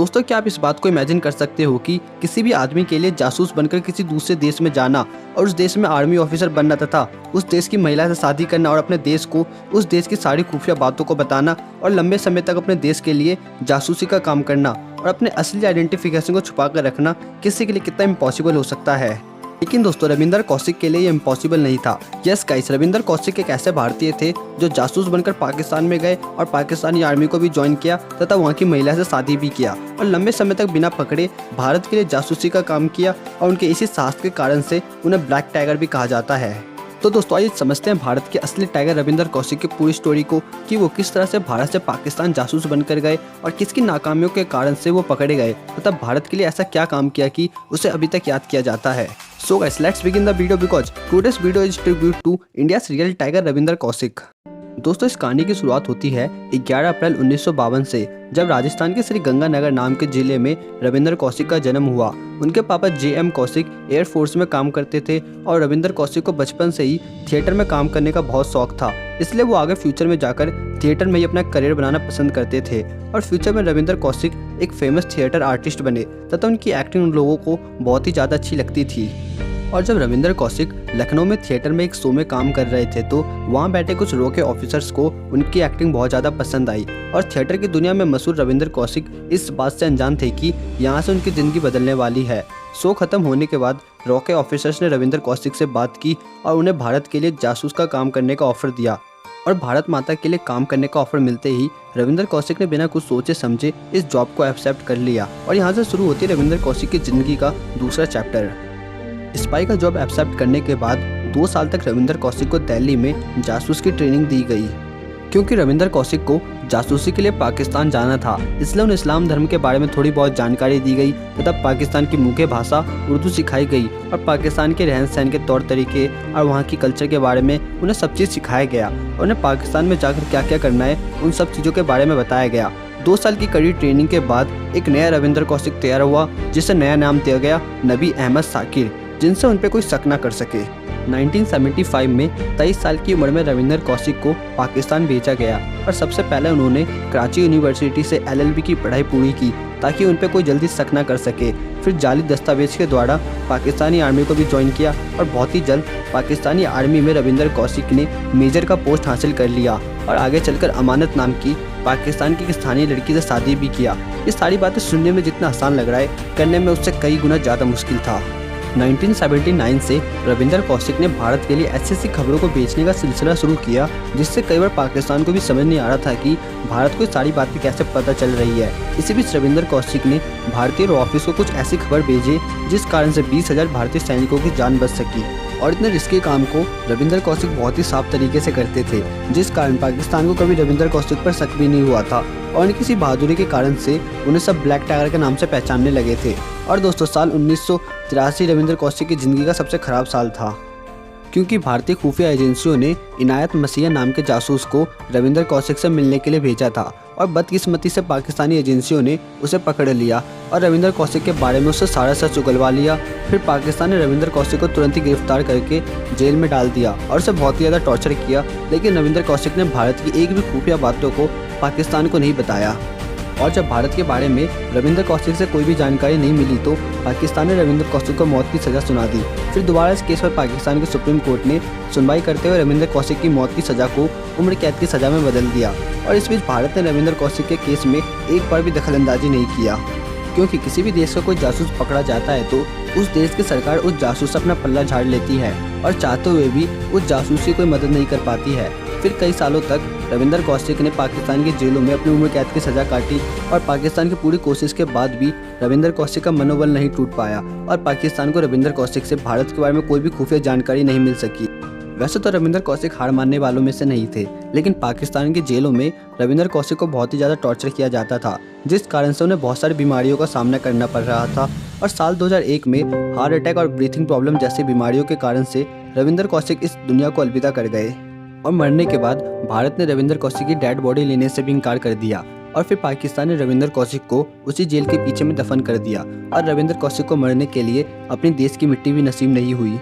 दोस्तों, क्या आप इस बात को इमेजिन कर सकते हो कि किसी भी आदमी के लिए जासूस बनकर किसी दूसरे देश में जाना और उस देश में आर्मी ऑफिसर बनना तथा उस देश की महिला से शादी करना और अपने देश को उस देश की सारी खुफिया बातों को बताना और लंबे समय तक अपने देश के लिए जासूसी का काम करना और अपने असली आइडेंटिफिकेशन को छुपा कर रखना किसी के लिए कितना इम्पॉसिबल हो सकता है। लेकिन दोस्तों, रविंदर कौशिक के लिए ये इम्पॉसिबल नहीं था। यस गाइस, रविंदर कौशिक एक ऐसे भारतीय थे जो जासूस बनकर पाकिस्तान में गए और पाकिस्तानी आर्मी को भी ज्वाइन किया तथा वहाँ की महिला से शादी भी किया और लंबे समय तक बिना पकड़े भारत के लिए जासूसी का काम किया और उनके इसी साहस के कारण से उन्हें ब्लैक टाइगर भी कहा जाता है। तो दोस्तों, आइए समझते हैं भारत के असली टाइगर रविंदर कौशिक की पूरी स्टोरी को कि वो किस तरह से भारत से पाकिस्तान जासूस बनकर गए और किसकी नाकामियों के कारण से वो पकड़े गए तथा भारत के लिए ऐसा क्या काम किया कि उसे अभी तक याद किया जाता है। So guys, let's begin the video because today's video is tribute to India's real tiger Ravinder Kaushik. दोस्तों, इस कहानी की शुरुआत होती है 11 अप्रैल 1952 से, जब राजस्थान के श्री गंगानगर नाम के जिले में रविंदर कौशिक का जन्म हुआ। उनके पापा JM कौशिक एयरफोर्स में काम करते थे और रविंदर कौशिक को बचपन से ही थिएटर में काम करने का बहुत शौक था, इसलिए वो आगे फ्यूचर में जाकर थिएटर में ही अपना करियर बनाना पसंद करते थे। और फ्यूचर में रविंदर कौशिक एक फेमस थिएटर आर्टिस्ट बने तथा उनकी एक्टिंग उन लोगों को बहुत ही ज़्यादा अच्छी लगती थी। और जब रविंदर कौशिक लखनऊ में थिएटर में एक शो में काम कर रहे थे तो वहाँ बैठे कुछ रो के ऑफिसर्स को उनकी एक्टिंग बहुत ज़्यादा पसंद आई और थिएटर की दुनिया में मशहूर रविंदर कौशिक इस बात से अनजान थे कि यहाँ से उनकी ज़िंदगी बदलने वाली है। शो खत्म होने के बाद रो के ऑफिसर्स ने रविंदर कौशिक से बात की और उन्हें भारत के लिए जासूस का काम करने का ऑफर दिया और भारत माता के लिए काम करने का ऑफर मिलते ही रविंदर कौशिक ने बिना कुछ सोचे समझे इस जॉब को एक्सेप्ट कर लिया और यहाँ से शुरू होती है रविंदर कौशिक की ज़िंदगी का दूसरा चैप्टर। स्पाई का जॉब एक्सेप्ट करने के बाद 2 साल तक रविंदर कौशिक को दिल्ली में जासूस की ट्रेनिंग दी गई। क्योंकि रविंदर कौशिक को जासूसी के लिए पाकिस्तान जाना था, इसलिए उन्हें इस्लाम धर्म के बारे में थोड़ी बहुत जानकारी दी गई तथा पाकिस्तान की मुख्य भाषा उर्दू सिखाई गई और पाकिस्तान के रहन सहन के तौर तरीके और वहाँ की कल्चर के बारे में उन्हें सब चीज़ सिखाया गया और उन्हें पाकिस्तान में जाकर क्या क्या करना है उन सब चीज़ों के बारे में बताया गया। 2 साल की कड़ी ट्रेनिंग के बाद एक नया रविंदर कौशिक तैयार हुआ जिसे नया नाम दिया गया नबी अहमद साकिर, जिनसे उन पर कोई शक न कर सके। 1975 में 23 साल की उम्र में रविंदर कौशिक को पाकिस्तान भेजा गया और सबसे पहले उन्होंने कराची यूनिवर्सिटी से LLB की पढ़ाई पूरी की ताकि उन पर कोई जल्दी शक न कर सके। फिर जाली दस्तावेज के द्वारा पाकिस्तानी आर्मी को भी ज्वाइन किया और बहुत ही जल्द पाकिस्तानी आर्मी में रविंदर कौशिक ने मेजर का पोस्ट हासिल कर लिया और आगे चलकर अमानत नाम की पाकिस्तान की स्थानीय लड़की से शादी भी किया। ये सारी बातें सुनने में जितना आसान लग रहा है, करने में उससे कई गुना ज़्यादा मुश्किल था। 1979 से रविंदर कौशिक ने भारत के लिए ऐसी खबरों को बेचने का सिलसिला शुरू किया जिससे कई बार पाकिस्तान को भी समझ नहीं आ रहा था कि भारत को सारी बातें कैसे पता चल रही है। इसी बीच रविंदर कौशिक ने भारतीय ऑफिस को कुछ ऐसी खबर भेजी जिस कारण से 20,000 भारतीय सैनिकों की जान बच सकी। और इतने रिस्की काम को रविंदर कौशिक बहुत ही साफ तरीके से करते थे, जिस कारण पाकिस्तान को कभी रविंदर कौशिक पर शक भी नहीं हुआ था और उनकी किसी बहादुरी के कारण से उन्हें सब ब्लैक टाइगर के नाम से पहचानने लगे थे। और दोस्तों, साल 1983 रविंदर कौशिक की ज़िंदगी का सबसे खराब साल था, क्योंकि भारतीय खुफिया एजेंसियों ने इनायत मसीह नाम के जासूस को रविंदर कौशिक से मिलने के लिए भेजा था और बदकिस्मती से पाकिस्तानी एजेंसियों ने उसे पकड़ लिया और रविंदर कौशिक के बारे में उससे सारा सच उगलवा लिया। फिर पाकिस्तान ने रविंदर कौशिक को तुरंत ही गिरफ्तार करके जेल में डाल दिया और उसे बहुत ही ज़्यादा टॉर्चर किया, लेकिन रविंदर कौशिक ने भारत की एक भी खुफिया बातों को पाकिस्तान को नहीं बताया। और जब भारत के बारे में रविंदर कौशिक से कोई भी जानकारी नहीं मिली तो पाकिस्तान ने रविंदर कौशिक को मौत की सज़ा सुना दी। फिर दोबारा इस केस पर पाकिस्तान के सुप्रीम कोर्ट ने सुनवाई करते हुए रविंदर कौशिक की मौत की सज़ा को उम्र कैद की सज़ा में बदल दिया। और इस बीच भारत ने रविंदर कौशिक के केस में एक बार भी दखलंदाजी नहीं किया, क्योंकि किसी भी देश का कोई जासूस पकड़ा जाता है तो उस देश की सरकार उस जासूस से अपना पल्ला झाड़ लेती है और चाहते हुए भी उस जासूस की कोई मदद नहीं कर पाती है। फिर कई सालों तक रविंदर कौशिक ने पाकिस्तान की जेलों में अपनी उम्र कैद की सज़ा काटी और पाकिस्तान की पूरी कोशिश के बाद भी रविंदर कौशिक का मनोबल नहीं टूट पाया और पाकिस्तान को रविंदर कौशिक से भारत के बारे में कोई भी खुफिया जानकारी नहीं मिल सकी। वैसे तो रविंदर कौशिक हार मानने वालों में से नहीं थे, लेकिन पाकिस्तान की जेलों में रविंदर कौशिक को बहुत ही ज़्यादा टॉर्चर किया जाता था, जिस कारण से उन्हें बहुत सारी बीमारियों का सामना करना पड़ रहा था। और साल 2001 में हार्ट अटैक और ब्रीथिंग प्रॉब्लम जैसी बीमारियों के कारण से रविंदर कौशिक इस दुनिया को अलविदा कर गए और मरने के बाद भारत ने रविंदर कौशिक की डेड बॉडी लेने से भी इनकार कर दिया और फिर पाकिस्तान ने रविंदर कौशिक को उसी जेल के पीछे में दफन कर दिया और रविंदर कौशिक को मरने के लिए अपने देश की मिट्टी भी नसीब नहीं हुई।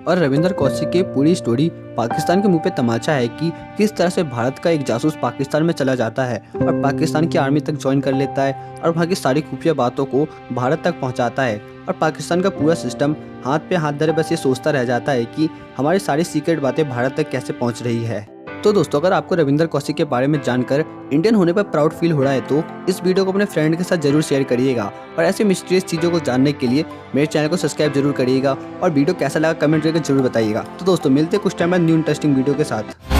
और रविंदर कौशिक की पूरी स्टोरी पाकिस्तान के मुंह पे तमाचा है कि किस तरह से भारत का एक जासूस पाकिस्तान में चला जाता है और पाकिस्तान की आर्मी तक ज्वाइन कर लेता है और वहाँ की सारी खुफिया बातों को भारत तक पहुँचाता है और पाकिस्तान का पूरा सिस्टम हाथ पे हाथ धरे बस ये सोचता रह जाता है कि हमारी सारी सीक्रेट बातें भारत तक कैसे पहुँच रही है। तो दोस्तों, अगर आपको रविंदर कौशिक के बारे में जानकर इंडियन होने पर प्राउड फील हो रहा है तो इस वीडियो को अपने फ्रेंड के साथ जरूर शेयर करिएगा और ऐसे मिस्टीरियस चीज़ों को जानने के लिए मेरे चैनल को सब्सक्राइब जरूर करिएगा और वीडियो कैसा लगा कमेंट करके जरूर बताइएगा। तो दोस्तों, मिलते हैं कुछ टाइम बाद न्यू इंटरेस्टिंग वीडियो के साथ।